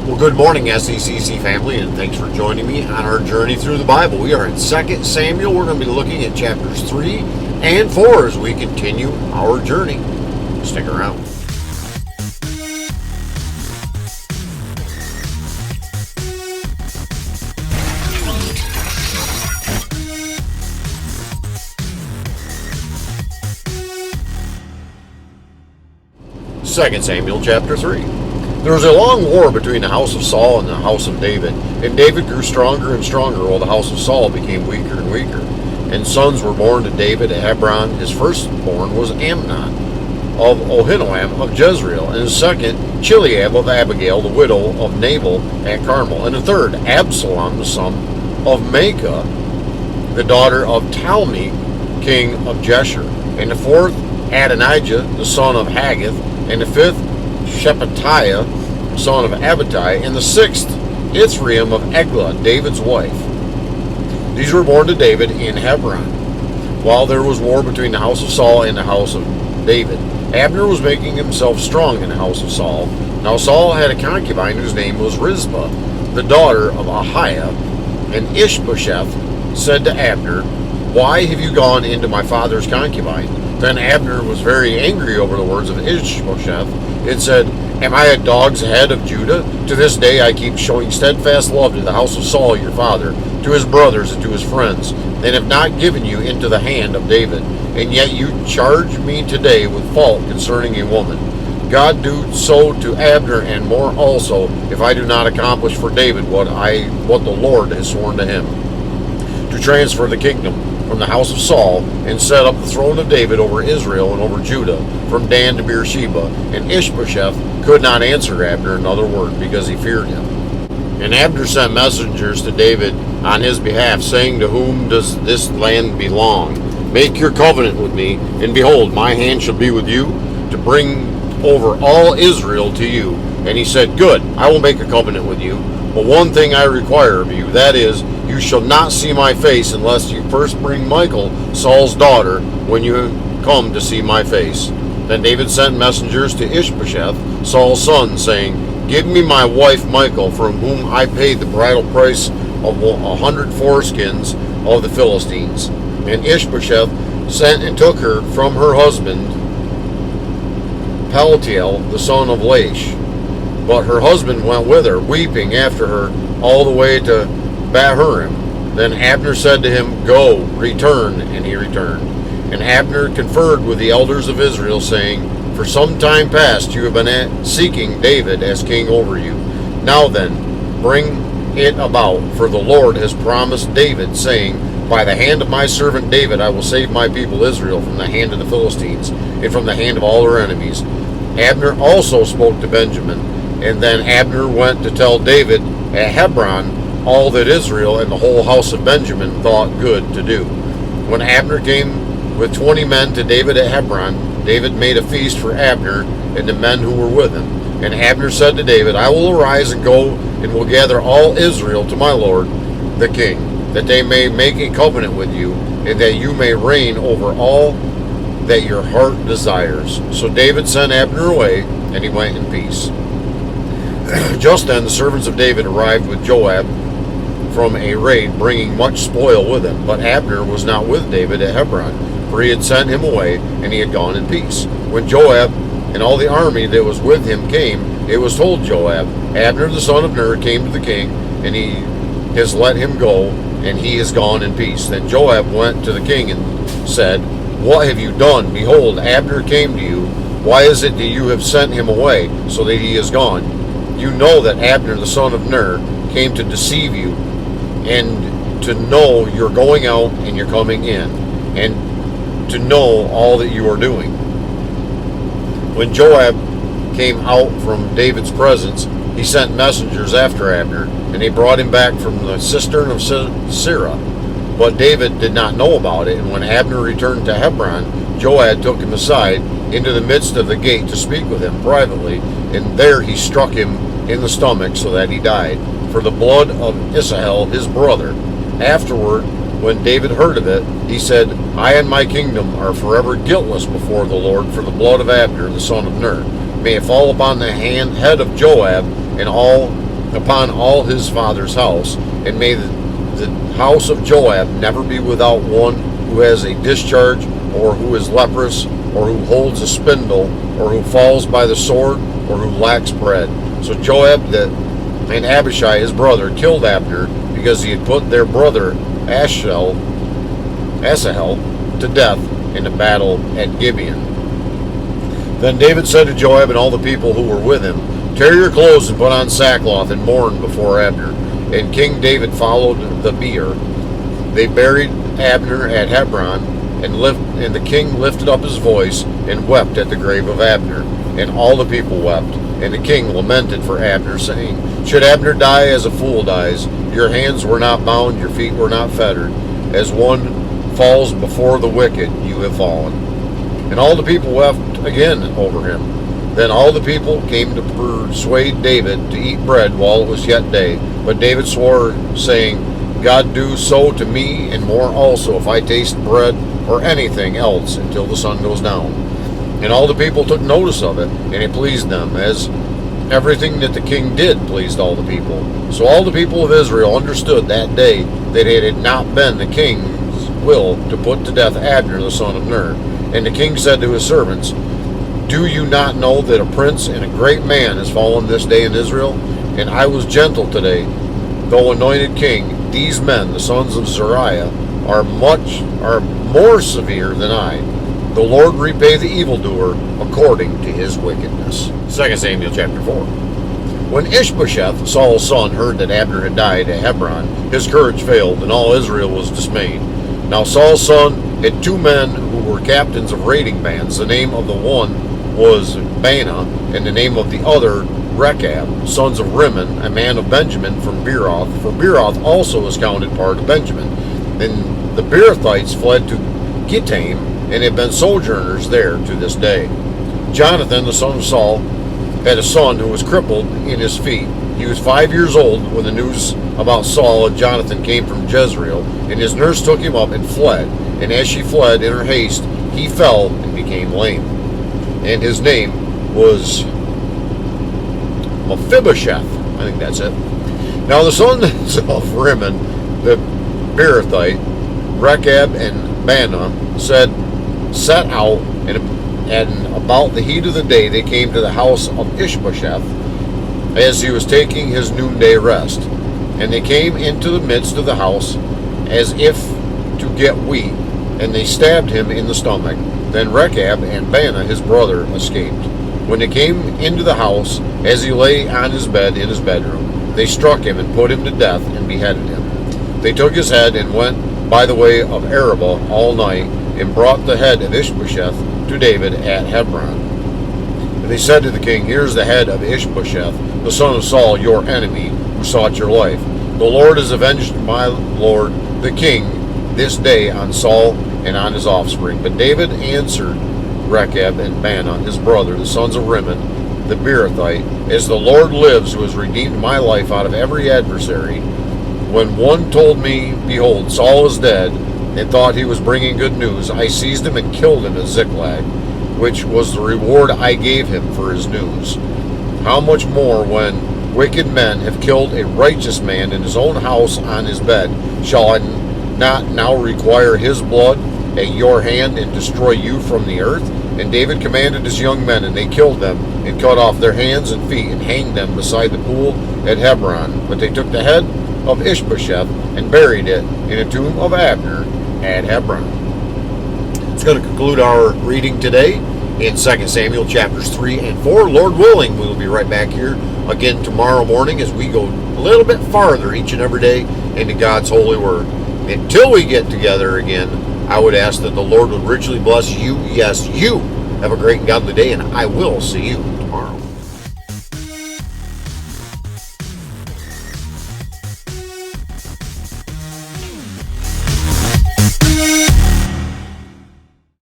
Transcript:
Well, good morning, SECC family, and thanks for joining me on our journey through the Bible. We are in 2 Samuel. We're going to be looking at chapters 3 and 4 as we continue our journey. Stick around. Second Samuel chapter 3. There was a long war between the house of Saul and the house of David, and David grew stronger and stronger while the house of Saul became weaker and weaker. And sons were born to David at Hebron. His firstborn was Amnon of Ahinoam of Jezreel, and his second Chileab of Abigail, the widow of Nabal at Carmel, and the third Absalom, the son of Maacah, the daughter of Talmi, king of Geshur, and the fourth Adonijah, the son of Haggith, and the fifth Shephatiah, son of Abitai, and the sixth Ithream of Eglah, David's wife. These were born to David in Hebron, while there was war between the house of Saul and the house of David. Abner was making himself strong in the house of Saul. Now Saul had a concubine whose name was Rizpah, the daughter of Ahiah, and Ishbosheth said to Abner, "Why have you gone into my father's concubine?" Then Abner was very angry over the words of Ishbosheth. It said, "Am I a dog's head of Judah? To this day I keep showing steadfast love to the house of Saul your father, to his brothers and to his friends, and have not given you into the hand of David. And yet you charge me today with fault concerning a woman. God do so to Abner and more also, if I do not accomplish for David what the Lord has sworn to him, to transfer the kingdom from the house of Saul, and set up the throne of David over Israel and over Judah, from Dan to Beersheba." And Ishbosheth could not answer Abner another word, because he feared him. And Abner sent messengers to David on his behalf, saying, "To whom does this land belong? Make your covenant with me, and behold, my hand shall be with you, to bring over all Israel to you." And he said, "Good, I will make a covenant with you. But one thing I require of you, that is, you shall not see my face unless you first bring Michal, Saul's daughter, when you come to see my face." Then David sent messengers to Ishbosheth, Saul's son, saying, "Give me my wife Michal, from whom I paid the bridal price of 100 foreskins of the Philistines." And Ishbosheth sent and took her from her husband Paltiel, the son of Laish. But her husband went with her, weeping after her, all the way to Bahurim. Then Abner said to him, "Go, return," and he returned. And Abner conferred with the elders of Israel, saying, "For some time past you have been seeking David as king over you. Now then, bring it about, for the Lord has promised David, saying, By the hand of my servant David I will save my people Israel from the hand of the Philistines, and from the hand of all their enemies." Abner also spoke to Benjamin. And then Abner went to tell David at Hebron all that Israel and the whole house of Benjamin thought good to do. When Abner came with 20 men to David at Hebron, David made a feast for Abner and the men who were with him. And Abner said to David, "I will arise and go and will gather all Israel to my lord the king, that they may make a covenant with you, and that you may reign over all that your heart desires." So David sent Abner away, and he went in peace. Just then the servants of David arrived with Joab from a raid, bringing much spoil with him. But Abner was not with David at Hebron, for he had sent him away, and he had gone in peace. When Joab and all the army that was with him came, it was told Joab, "Abner the son of Ner came to the king, and he has let him go, and he is gone in peace." Then Joab went to the king and said, "What have you done? Behold, Abner came to you. Why is it that you have sent him away, so that he is gone? You know that Abner the son of Ner came to deceive you, and to know you're going out and you're coming in, and to know all that you are doing." When Joab came out from David's presence, he sent messengers after Abner, and they brought him back from the cistern of Sirah. But David did not know about it, and when Abner returned to Hebron, Joab took him aside into the midst of the gate to speak with him privately, and there he struck him in the stomach so that he died, for the blood of Asahel his brother. Afterward, when David heard of it, he said, "I and my kingdom are forever guiltless before the Lord for the blood of Abner the son of Ner. May it fall upon the head of Joab and all upon all his father's house, and may the house of Joab never be without one who has a discharge, or who is leprous, or who holds a spindle, or who falls by the sword, or who lacks bread. So Joab and Abishai his brother killed Abner, because he had put their brother Asahel to death in the battle at Gibeon. Then David said to Joab and all the people who were with him, "Tear your clothes and put on sackcloth and mourn before Abner." And King David followed the bier. They buried Abner at Hebron, and the king lifted up his voice and wept at the grave of Abner. And all the people wept. And the king lamented for Abner, saying, "Should Abner die as a fool dies? Your hands were not bound, your feet were not fettered. As one falls before the wicked, you have fallen." And all the people wept again over him. Then all the people came to persuade David to eat bread while it was yet day. But David swore, saying, "God do so to me, and more also, if I taste bread or anything else until the sun goes down." And all the people took notice of it, and it pleased them, as everything that the king did pleased all the people. So all the people of Israel understood that day that it had not been the king's will to put to death Abner the son of Ner. And the king said to his servants, "Do you not know that a prince and a great man has fallen this day in Israel? And I was gentle today, though anointed king. These men, the sons of Zeruiah, are more severe than I. The Lord repay the evildoer according to his wickedness." 2 Samuel chapter 4. When Ishbosheth, Saul's son, heard that Abner had died at Hebron, his courage failed, and all Israel was dismayed. Now Saul's son had two men who were captains of raiding bands. The name of the one was Baanah, and the name of the other Rechab, sons of Rimmon, a man of Benjamin from Beeroth, for Beeroth also was counted part of Benjamin. Then the Beerothites fled to Gittaim, and have been sojourners there to this day. Jonathan, the son of Saul, had a son who was crippled in his feet. He was 5 years old when the news about Saul and Jonathan came from Jezreel, and his nurse took him up and fled. And as she fled in her haste, he fell and became lame. And his name was Mephibosheth. I think that's it. Now the sons of Rimmon, the Beerothite, Rechab and Baanah, set out, and about the heat of the day they came to the house of Ishbosheth, as he was taking his noonday rest. And they came into the midst of the house, as if to get wheat, and they stabbed him in the stomach. Then Rechab and Baanah his brother escaped. When they came into the house, as he lay on his bed in his bedroom, they struck him and put him to death and beheaded him. They took his head and went by the way of Arabah all night, and brought the head of Ishbosheth to David at Hebron. And they said to the king, "Here is the head of Ishbosheth, the son of Saul, your enemy, who sought your life. The Lord has avenged my lord the king this day on Saul and on his offspring." But David answered Rechab and Baanah his brother, the sons of Rimmon, the Beerothite, "As the Lord lives, who has redeemed my life out of every adversary, when one told me, 'Behold, Saul is dead,' and thought he was bringing good news, I seized him and killed him at Ziklag, which was the reward I gave him for his news. How much more, when wicked men have killed a righteous man in his own house on his bed, shall I not now require his blood at your hand and destroy you from the earth?" And David commanded his young men, and they killed them, and cut off their hands and feet, and hanged them beside the pool at Hebron. But they took the head of Ishbosheth and buried it in a tomb of Abner at Hebron. It's going to conclude our reading today in 2 Samuel chapters 3 and 4. Lord willing, we will be right back here again tomorrow morning as we go a little bit farther each and every day into God's holy word. Until we get together again, I would ask that the Lord would richly bless you. Yes, you. Have a great and godly day, and I will see you